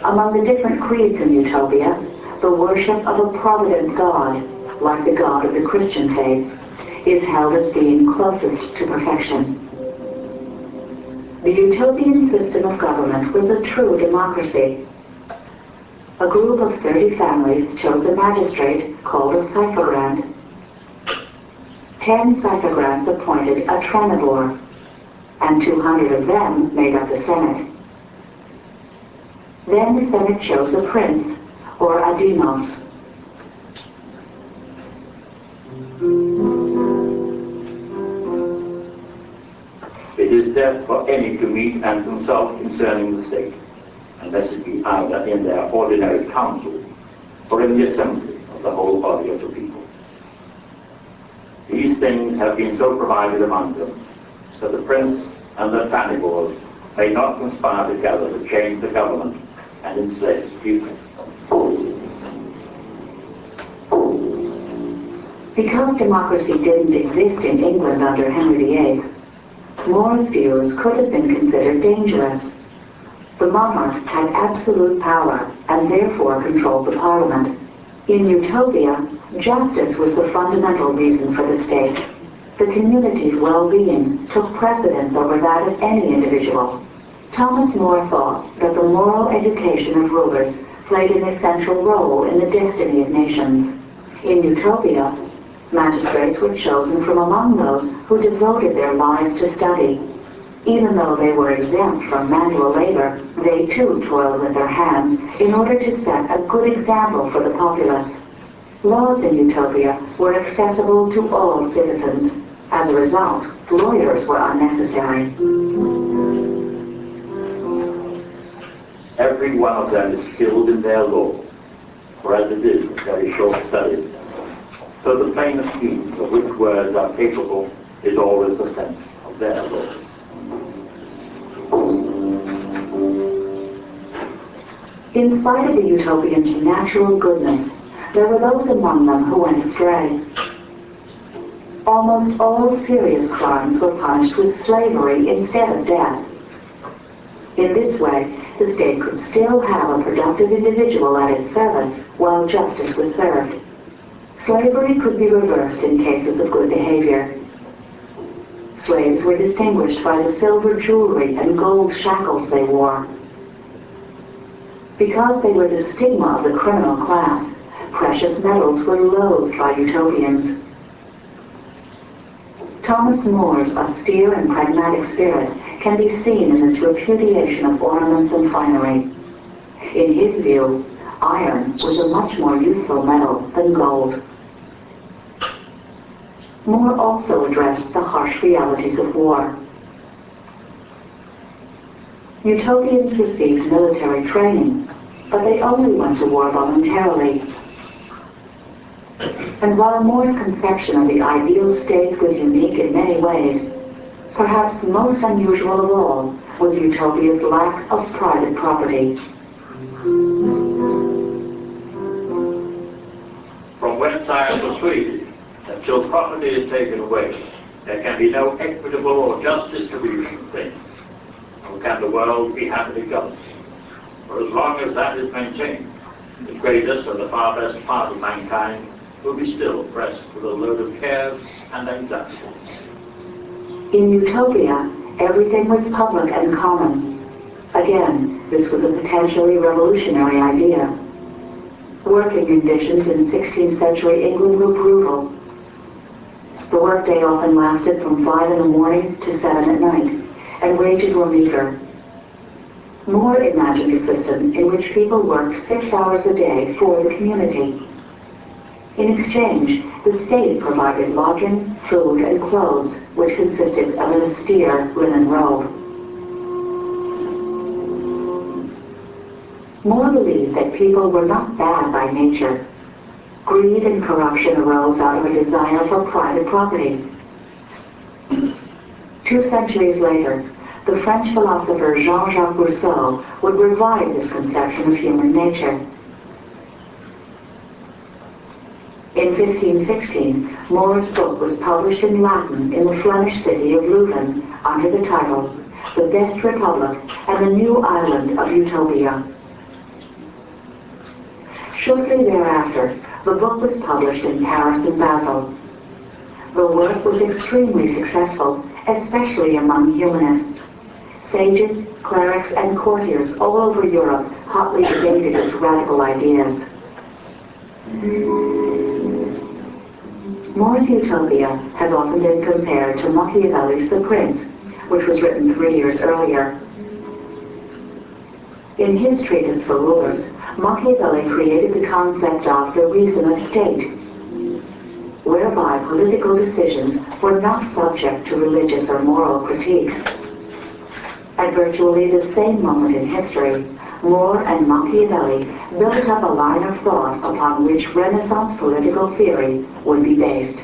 Among the different creeds in Utopia, the worship of a provident God, like the God of the Christian faith, is held as being closest to perfection. The utopian system of government was a true democracy. A group of 30 families chose a magistrate called a suffragant. 10 suffragants appointed a trenibor, and 200 of them made up the Senate. Then the Senate chose a prince, or a demos. It is death for any to meet and consult concerning the state, unless it be either in their ordinary council or in the assembly of the whole body of the people. These things have been so provided among them, that the prince and the fanibors may not conspire together to change the government and enslave the people. Because democracy didn't exist in England under Henry VIII, More's views could have been considered dangerous. The monarch had absolute power and therefore controlled the parliament. In Utopia, justice was the fundamental reason for the state. The community's well-being took precedence over that of any individual. Thomas More thought that the moral education of rulers played an essential role in the destiny of nations. In Utopia, magistrates were chosen from among those who devoted their lives to study. Even though they were exempt from manual labor, they too toiled with their hands in order to set a good example for the populace. Laws in Utopia were accessible to all citizens. As a result, lawyers were unnecessary. Every one of them is skilled in their law, for as it is a very short study, so the plainest means of which words are capable is always the sense of their law. In spite of the utopians' natural goodness, there were those among them who went astray. Almost all serious crimes were punished with slavery instead of death. In this way, the state could still have a productive individual at its service while justice was served. Slavery could be reversed in cases of good behavior. Slaves were distinguished by the silver jewelry and gold shackles they wore. Because they were the stigma of the criminal class, precious metals were loathed by utopians. Thomas More's austere and pragmatic spirit can be seen in this repudiation of ornaments and finery. In his view, iron was a much more useful metal than gold. More also addressed the harsh realities of war. Utopians received military training, but they only went to war voluntarily. And while More's conception of the ideal state was unique in many ways, perhaps most unusual of all was Utopia's lack of private property. From whence I am persuaded that till property is taken away, there can be no equitable or just distribution of things, nor can the world be happily governed. For as long as that is maintained, the greatest and the far best part of mankind will be still oppressed with a load of cares and anxieties. In Utopia, everything was public and common. Again, this was a potentially revolutionary idea. Working conditions in 16th century England were brutal. The workday often lasted from 5 in the morning to 7 at night, and wages were meager. More imagined a system in which people worked 6 hours a day for the community. In exchange, the state provided lodging, food, and clothes, which consisted of an austere linen robe. More believed that people were not bad by nature. Greed and corruption arose out of a desire for private property. 2 centuries later, the French philosopher Jean-Jacques Rousseau would revive this conception of human nature. In 1516, More's book was published in Latin in the Flemish city of Leuven under the title The Best Republic and the New Island of Utopia. Shortly thereafter, the book was published in Paris and Basel. The work was extremely successful, especially among humanists. Sages, clerics, and courtiers all over Europe hotly debated its radical ideas. More's Utopia has often been compared to Machiavelli's The Prince, which was written 3 years earlier. In his treatise for rulers, Machiavelli created the concept of the reason of state, whereby political decisions were not subject to religious or moral critiques. At virtually the same moment in history, More and Machiavelli built up a line of thought upon which Renaissance political theory would be based.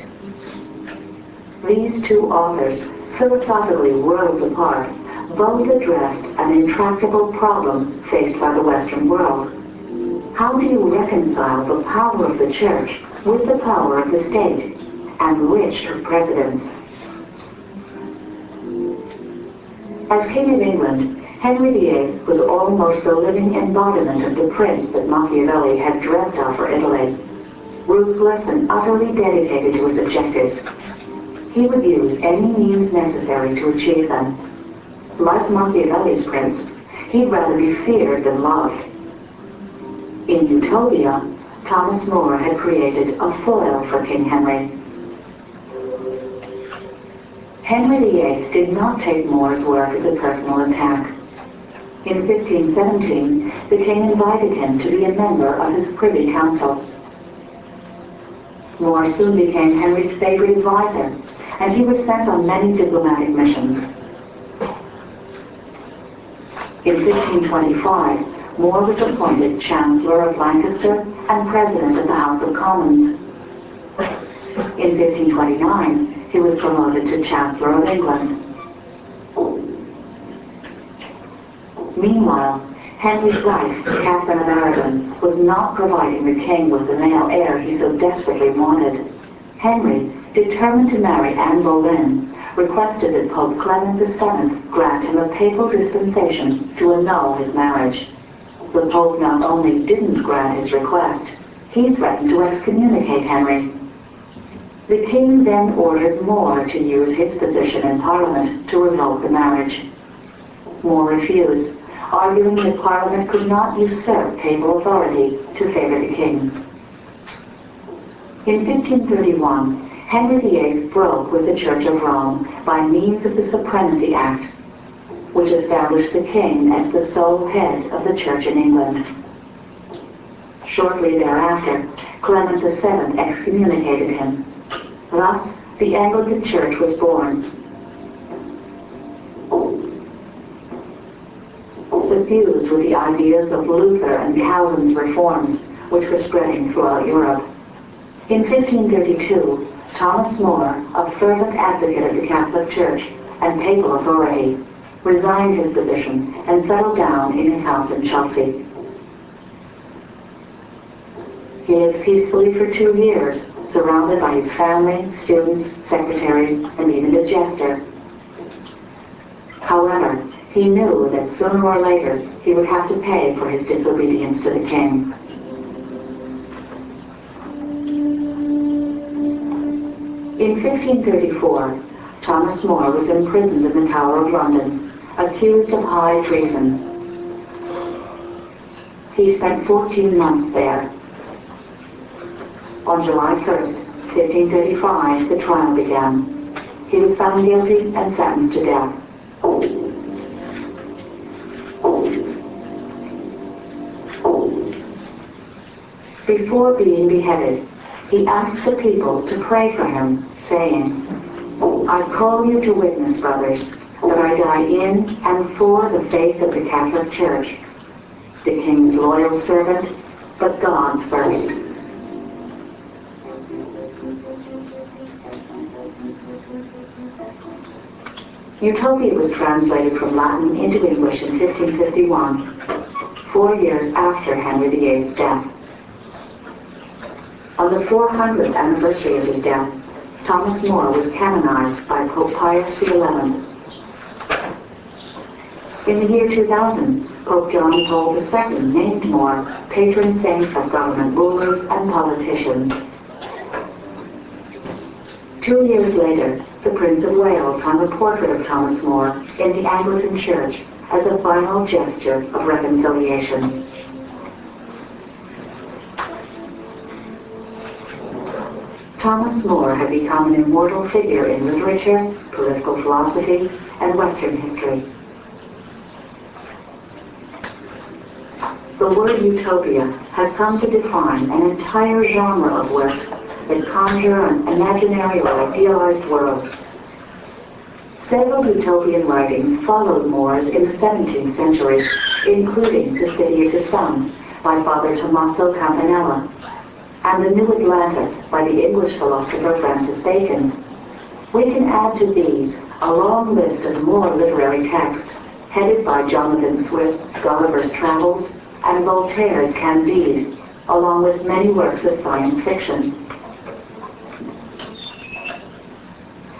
These two authors, philosophically worlds apart, both addressed an intractable problem faced by the Western world. How do you reconcile the power of the Church with the power of the state, and which of presidents? As King of England, Henry VIII was almost the living embodiment of the prince that Machiavelli had dreamt of for Italy, ruthless and utterly dedicated to his objectives. He would use any means necessary to achieve them. Like Machiavelli's prince, he'd rather be feared than loved. In Utopia, Thomas More had created a foil for King Henry. Henry VIII did not take More's work as a personal attack. In 1517, the king invited him to be a member of his Privy Council. More soon became Henry's favorite advisor, and he was sent on many diplomatic missions. In 1525, More was appointed Chancellor of Lancaster and President of the House of Commons. In 1529, he was promoted to Chancellor of England. Meanwhile, Henry's wife, Catherine of Aragon, was not providing the king with the male heir he so desperately wanted. Henry, determined to marry Anne Boleyn, requested that Pope Clement VII grant him a papal dispensation to annul his marriage. The Pope not only didn't grant his request, he threatened to excommunicate Henry. The king then ordered More to use his position in Parliament to revoke the marriage. More refused, arguing that Parliament could not usurp papal authority to favor the king. In 1531, Henry VIII broke with the Church of Rome by means of the Supremacy Act, which established the king as the sole head of the Church in England. Shortly thereafter, Clement VII excommunicated him. Thus, the Anglican Church was born. Suffused with the ideas of Luther and Calvin's reforms, which were spreading throughout Europe. In 1532, Thomas More, a fervent advocate of the Catholic Church and papal authority, resigned his position and settled down in his house in Chelsea. He lived peacefully for 2 years, surrounded by his family, students, secretaries, and even a jester. However, he knew that sooner or later he would have to pay for his disobedience to the king. In 1534, Thomas More was imprisoned in the Tower of London, accused of high treason. He spent 14 months there. On July 1st, 1535, the trial began. He was found guilty and sentenced to death. Before being beheaded, he asked the people to pray for him, saying, "I call you to witness, brothers, that I die in and for the faith of the Catholic Church, the king's loyal servant, but God's first." Utopia was translated from Latin into English in 1551, 4 years after Henry VIII's death. On the 400th anniversary of his death, Thomas More was canonized by Pope Pius XI. In the year 2000, Pope John Paul II named More patron saint of government rulers and politicians. 2 years later, the Prince of Wales hung a portrait of Thomas More in the Anglican Church as a final gesture of reconciliation. Thomas More had become an immortal figure in literature, political philosophy, and Western history. The word utopia has come to define an entire genre of works that conjure an imaginary or idealized world. Several utopian writings followed More's in the 17th century, including The City of the Sun by Father Tommaso Campanella, and The New Atlantis by the English philosopher Francis Bacon. We can add to these a long list of more literary texts, headed by Jonathan Swift's Gulliver's Travels and Voltaire's Candide, along with many works of science fiction.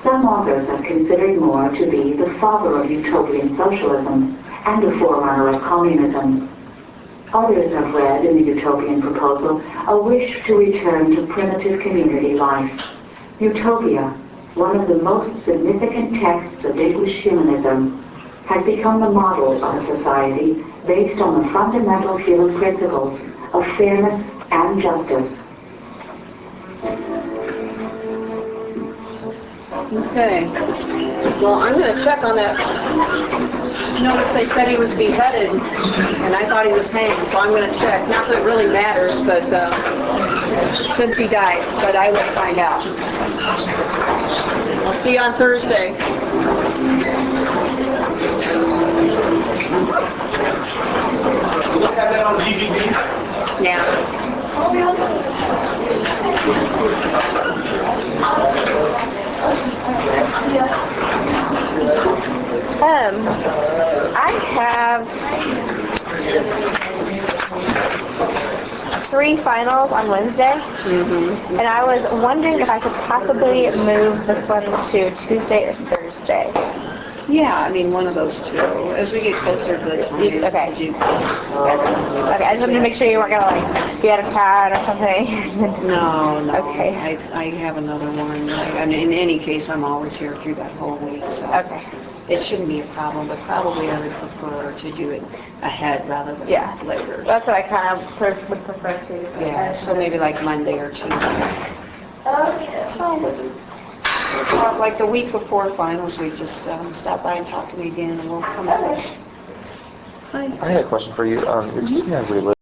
Some authors have considered More to be the father of utopian socialism and a forerunner of communism. Others have read in the utopian proposal a wish to return to primitive community life. Utopia, one of the most significant texts of English humanism, has become the model of a society based on the fundamental human principles of fairness and justice. Okay. Well, I'm going to check on that. Notice they said he was beheaded, and I thought he was hanged, so I'm going to check. Not that it really matters, but since he died, but I will find out. I'll see you on Thursday. Will they have that on DVD? Yeah. I have 3 finals on Wednesday, and I was wondering if I could possibly move this one to Tuesday or Thursday. Yeah, I mean, one of those two. As we get closer to the time. Okay. Okay, I just wanted to make sure you weren't going to, be out of town or something. No. Okay. I have another one. I mean, in any case, I'm always here through that whole week, so. Okay. It shouldn't be a problem, but probably I would prefer to do it ahead rather than later. That's what I kind of would prefer to. Yeah, so maybe like Monday or Tuesday. Like the week before finals, we just stop by and talk to me again, and we'll come back. I had a question for you. It just seemed like we live